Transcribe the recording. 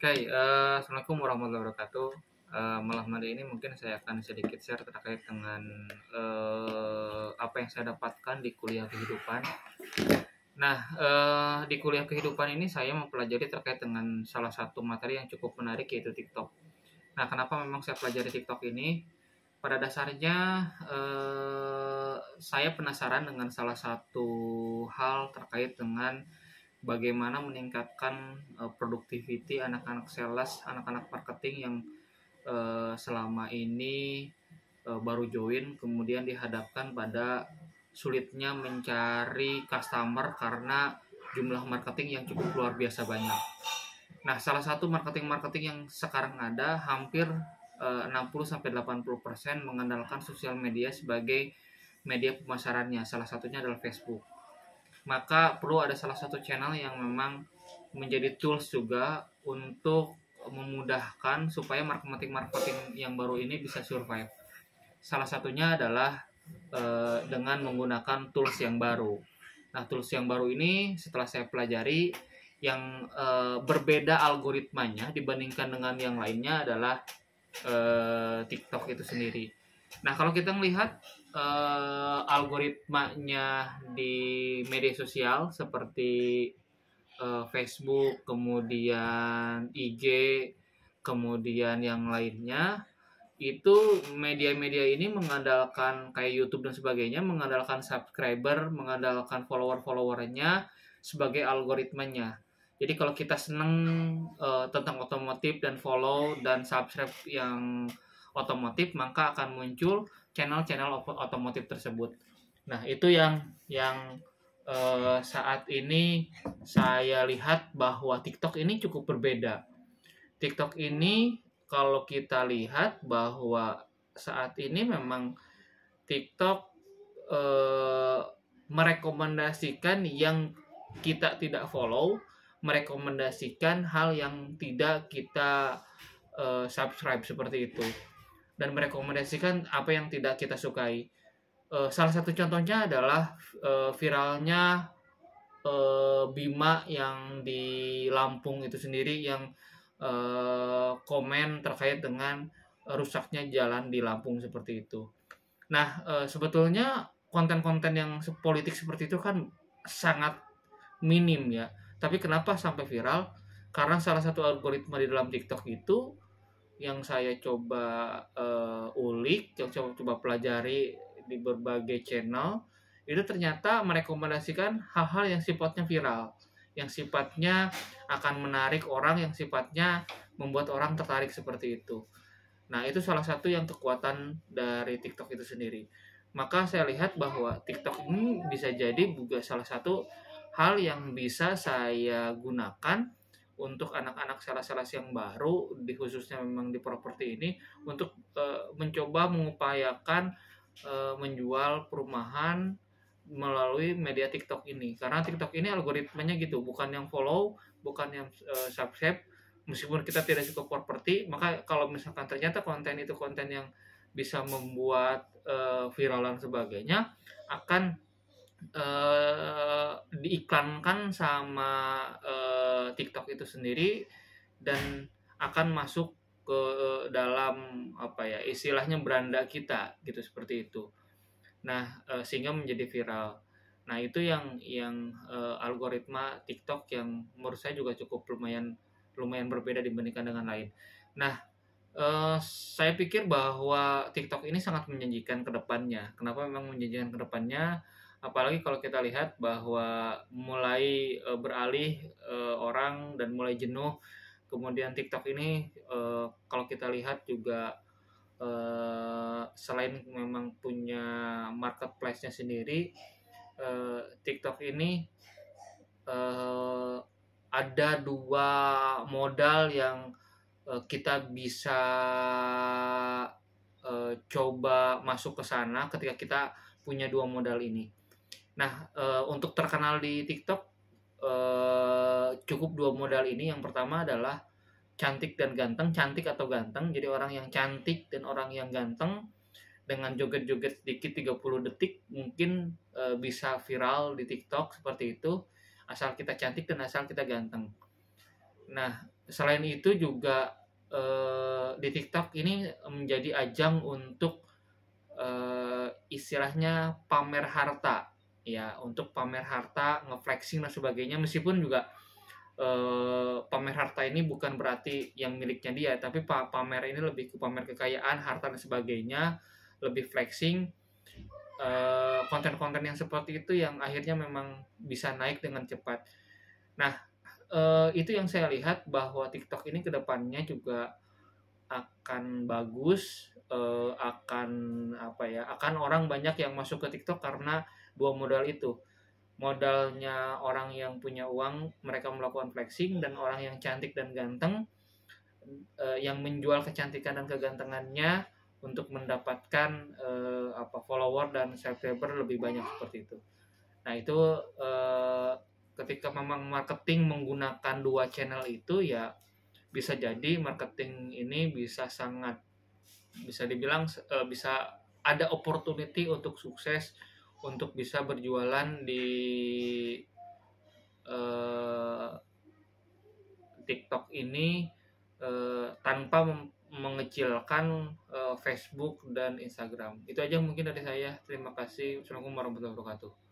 Oke, Assalamualaikum warahmatullahi wabarakatuh. Malam hari ini mungkin saya akan sedikit share terkait dengan apa yang saya dapatkan di kuliah kehidupan. Nah, di kuliah kehidupan ini saya mempelajari terkait dengan salah satu materi yang cukup menarik, yaitu TikTok. Nah, kenapa memang saya pelajari TikTok ini? Pada dasarnya saya penasaran dengan salah satu hal terkait dengan bagaimana meningkatkan productivity anak-anak sales, anak-anak marketing yang selama ini baru join, kemudian dihadapkan pada sulitnya mencari customer karena jumlah marketing yang cukup luar biasa banyak. Nah, salah satu marketing-marketing yang sekarang ada hampir 60-80% mengandalkan sosial media sebagai media pemasarannya. Salah satunya adalah Facebook. Maka perlu ada salah satu channel yang memang menjadi tools juga untuk memudahkan supaya marketing-marketing yang baru ini bisa survive. Salah satunya adalah dengan menggunakan tools yang baru. Nah, tools yang baru ini setelah saya pelajari, yang berbeda algoritmanya dibandingkan dengan yang lainnya adalah TikTok itu sendiri. Nah, kalau kita melihat algoritmanya di media sosial seperti Facebook, kemudian IG, kemudian yang lainnya, itu media-media ini mengandalkan kayak YouTube dan sebagainya, mengandalkan subscriber, mengandalkan follower-followernya sebagai algoritmanya. Jadi kalau kita seneng tentang otomotif dan follow dan subscribe yang otomotif, maka akan muncul channel-channel otomotif tersebut. Nah, itu yang saat ini saya lihat bahwa TikTok ini cukup berbeda. TikTok ini kalau kita lihat bahwa saat ini memang TikTok merekomendasikan yang kita tidak follow, merekomendasikan hal yang tidak kita subscribe seperti itu, dan merekomendasikan apa yang tidak kita sukai. Salah satu contohnya adalah viralnya Bima yang di Lampung itu sendiri, yang komen terkait dengan rusaknya jalan di Lampung seperti itu. Nah, sebetulnya konten-konten yang politik seperti itu kan sangat minim ya. Tapi kenapa sampai viral? Karena salah satu algoritma di dalam TikTok itu yang saya coba ulik, yang coba pelajari di berbagai channel, itu ternyata merekomendasikan hal-hal yang sifatnya viral, yang sifatnya akan menarik orang, yang sifatnya membuat orang tertarik seperti itu. Nah, itu salah satu yang kekuatan dari TikTok itu sendiri. Maka saya lihat bahwa TikTok ini bisa jadi juga salah satu hal yang bisa saya gunakan untuk anak-anak sales-sales yang baru, di khususnya memang di properti ini, untuk mencoba mengupayakan menjual perumahan melalui media TikTok ini. Karena TikTok ini algoritmanya gitu, bukan yang follow, bukan yang subscribe. Meskipun kita tidak suka properti, maka kalau misalkan ternyata konten itu konten yang bisa membuat viral dan sebagainya, akan diiklankan sama TikTok itu sendiri, dan akan masuk ke dalam apa ya, istilahnya beranda kita gitu, seperti itu. Nah, sehingga menjadi viral. Nah, itu yang algoritma TikTok yang menurut saya juga cukup lumayan berbeda dibandingkan dengan lain. Nah, saya pikir bahwa TikTok ini sangat menjanjikan ke depannya. Kenapa memang menjanjikan ke depannya? Apalagi kalau kita lihat bahwa mulai beralih orang dan mulai jenuh. Kemudian TikTok ini kalau kita lihat juga selain memang punya marketplace-nya sendiri, TikTok ini ada dua modal yang kita bisa coba masuk ke sana ketika kita punya dua modal ini. Nah, untuk terkenal di TikTok cukup dua modal ini. Yang pertama adalah cantik dan ganteng, cantik atau ganteng. Jadi orang yang cantik dan orang yang ganteng dengan joget-joget sedikit 30 detik mungkin bisa viral di TikTok seperti itu, asal kita cantik dan asal kita ganteng. Nah, Selain itu juga di TikTok ini menjadi ajang untuk istilahnya pamer harta, ya, untuk pamer harta, nge-flexing dan sebagainya, meskipun juga pamer harta ini bukan berarti yang miliknya dia, tapi pamer ini lebih ke pamer kekayaan, harta dan sebagainya, lebih flexing. Konten-konten yang seperti itu yang akhirnya memang bisa naik dengan cepat. Nah, itu yang saya lihat bahwa TikTok ini kedepannya juga akan bagus, akan apa ya, akan orang banyak yang masuk ke TikTok karena dua modal itu. Modalnya orang yang punya uang, mereka melakukan flexing, dan orang yang cantik dan ganteng, yang menjual kecantikan dan kegantengannya untuk mendapatkan follower dan subscriber lebih banyak seperti itu. Nah, itu ketika memang marketing menggunakan dua channel itu, ya bisa jadi marketing ini bisa sangat, bisa dibilang bisa ada opportunity untuk sukses, untuk bisa berjualan di eh, TikTok ini tanpa mengecilkan Facebook dan Instagram. Itu aja mungkin dari saya. Terima kasih. Assalamualaikum warahmatullahi wabarakatuh.